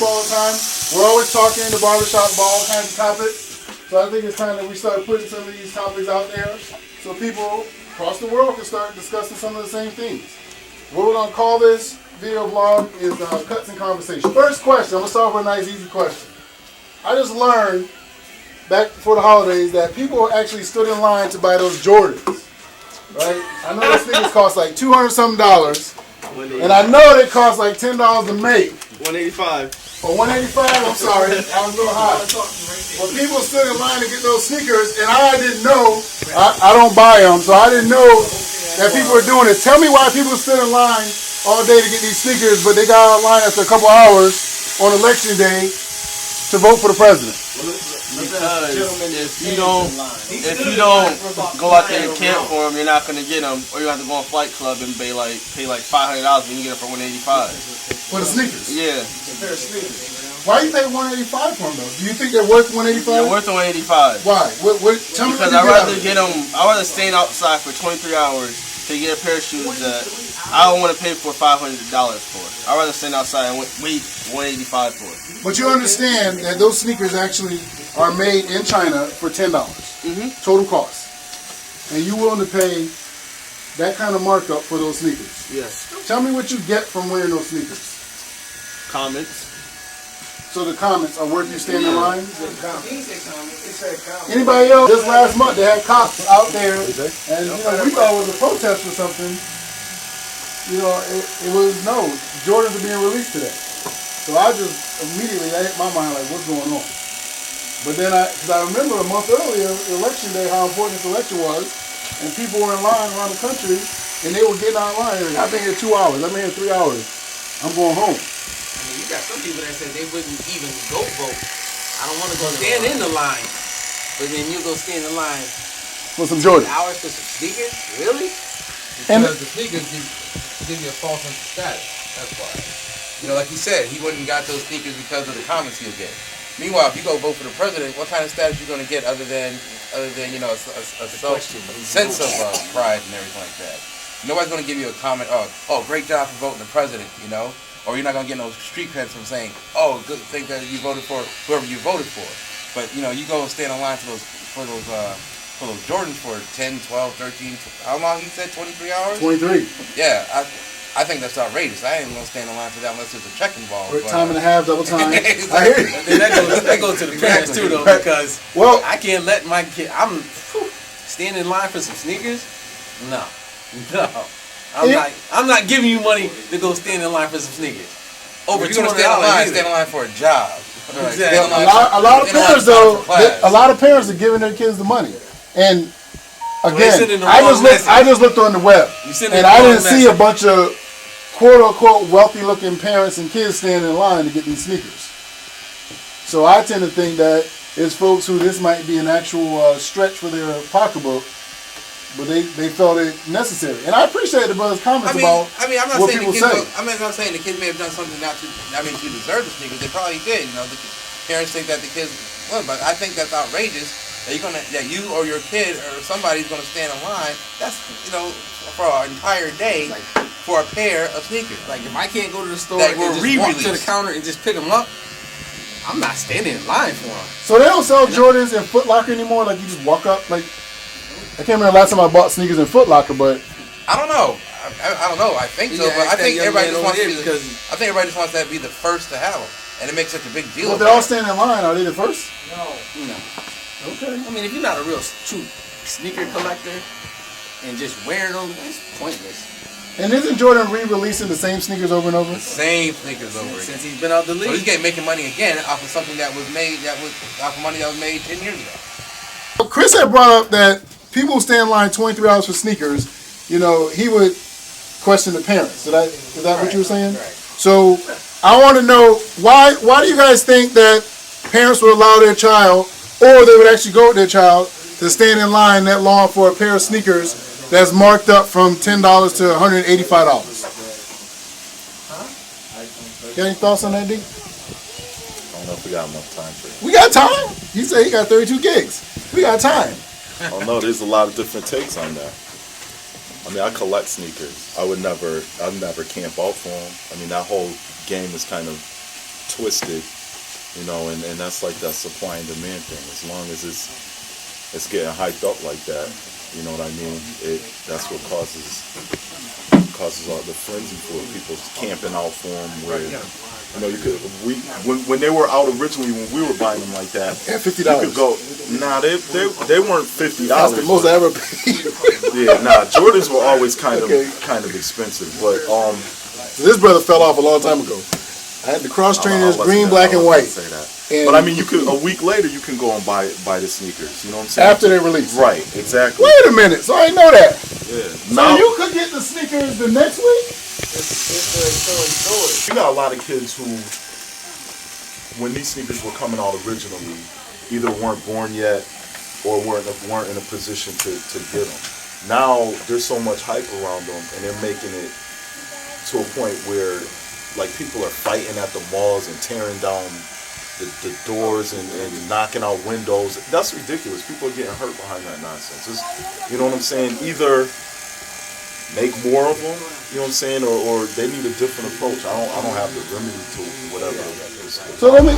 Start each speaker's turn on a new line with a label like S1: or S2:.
S1: all the time. We're always talking in the barbershop about all kinds of topics. So I think it's time that we start putting some of these topics out there so people across the world can start discussing some of the same things. What we're going to call this video blog is Cuts and Conversation. First question, I'm going to start with a nice easy question. I just learned back before the holidays that people actually stood in line to buy those Jordans. Right? I know those sneakers cost like $200-something, and I know they cost like $10 to make.
S2: $185.
S1: Or $185, I'm sorry, I was a little high. But people stood in line to get those sneakers, and I didn't know, I don't buy them, so I didn't know that people were doing it. Tell me why people stood in line all day to get these sneakers, but they got out of line after a couple hours on election day to vote for the president.
S2: Because if you don't go out there and camp for them, you're not gonna get them, or you have to go on Flight Club and pay like $500 when you get them for $185.
S1: For the sneakers?
S2: Yeah.
S1: Why you pay $185 for them though? Do you think they're worth $185?
S2: They're worth $185.
S1: Why? Tell me.
S2: Because I'd rather stand outside for 23 hours to get a pair of shoes that I don't want to pay for $500 for. I'd rather stand outside and wait $185 for it.
S1: But you understand that those sneakers actually are made in China for $10 total cost, and you willing to pay that kind of markup for those sneakers?
S2: Yes.
S1: Tell me what you get from wearing those sneakers.
S2: Comments.
S1: So the comments are worth you standing in line? Anybody else? Just last month they had cops out there, and we thought it was a protest or something. It was no. Jordans are being released today. So I just immediately, that hit my mind like, what's going on? But then because I remember a month earlier, election day, how important this election was, and people were in line around the country, and they were getting out of line. Like, I've been here 2 hours. I've been here 3 hours. I'm going home.
S3: You got some people that said they wouldn't even go vote. I don't want to go stand in the line. But then you go stand in line
S1: for some Jordans.
S3: Hours for some sneakers? Really?
S4: Because the sneakers give you a false sense of status. That's why. Like you said, he wouldn't got those sneakers because of the comments he'll get. Meanwhile, if you go vote for the president, what kind of status you going to get other than a sense of pride and everything like that? Nobody's going to give you a comment, oh, great job for voting the president, Or you're not going to get no street creds from saying, oh, good thing that you voted for whoever you voted for. But, you go and stand in line for those Jordans for 10, 12, 13, how long he said, 23 hours?
S1: 23.
S4: Yeah, I think that's outrageous. I ain't going to stand in line for that unless there's a check involved.
S1: Time and a half, double time.
S4: Exactly.
S1: I hear you.
S3: And that goes to the parents too, though, because I can't let my kid, standing in line for some sneakers? No. I'm not giving you money to go stand in line for some sneakers. Over $200.
S4: Stand in line for a job.
S1: Exactly. A lot of parents though, a lot of parents are giving their kids the money, and again, I just looked on the web, and I didn't see a bunch of quote unquote wealthy looking parents and kids standing in line to get these sneakers. So I tend to think that it's folks who this might be an actual stretch for their pocketbook. But they felt it necessary, and I appreciate the brother's comments about what people say.
S4: I'm not saying the kids may have done something to deserve the sneakers. They probably did. The parents think that the kids would, but I think that's outrageous that you or your kid or somebody's gonna stand in line. That's for an entire day for a pair of sneakers.
S3: Like if I can't go to the store and just walk to the counter and just pick them up, I'm not standing in line for them.
S1: So they don't sell Jordans in Foot Locker anymore. Like you just walk up like. I can't remember the last time I bought sneakers in Foot Locker, but
S4: I don't know. I don't know. I think so, but I think everybody just wants to be the first to have them, and it makes such a big deal.
S1: Well, if they're all standing in line, are they the first?
S3: No.
S1: Okay.
S3: I mean, if you're not a real true sneaker collector and just wearing them, it's pointless.
S1: And isn't Jordan re-releasing the same sneakers over and over?
S4: The same sneakers over again.
S3: Since he's been out the league.
S4: So he's making money again off of something that was made off of money that was made 10 years ago.
S1: Chris had brought up that people who stand in line 23 hours for sneakers, he would question the parents. Is that what you were saying?
S3: Right.
S1: So I want to know why do you guys think that parents would allow their child, or they would actually go with their child, to stand in line that long for a pair of sneakers that's marked up from $10 to $185? Got any thoughts on that, D?
S5: I don't know if we got enough time for it.
S1: We got time. He said he got 32 gigs. We got time.
S5: Oh no, there's a lot of different takes on that. I mean, I collect sneakers. I'll never camp out for them. I mean, that whole game is kind of twisted, you know, and that's like that supply and demand thing. As long as it's getting hyped up like that, you know what I mean? That's what causes all the frenzy for it. People camping out for them. Where you know, when they were out originally, when we were buying them like that,
S1: And $50.
S5: you could go. Nah, they weren't $50.
S1: That's the most I ever paid.
S5: Yeah, nah, Jordans were always kind of expensive, but
S1: This brother fell off a long time ago. I had the cross trainers, green, black, and white.
S5: Say that.
S1: And
S5: But I mean, you could a week later you can go and buy the sneakers. You know what I'm saying?
S1: after they release.
S5: Right, exactly.
S1: Wait a minute. So I didn't know that.
S5: Yeah.
S1: So
S5: Now
S1: you could get the sneakers the next week?
S5: you got a lot of kids who, when these sneakers were coming out originally, either weren't born yet or weren't in a position to get them. Now there's so much hype around them, and they're making it to a point where, like, people are fighting at the malls and tearing down the doors and knocking out windows. That's ridiculous. People are getting hurt behind that nonsense. You know what I'm saying? Either make more of them, you know what I'm saying, or they need a different approach. I don't have the remedy to whatever.
S1: So let me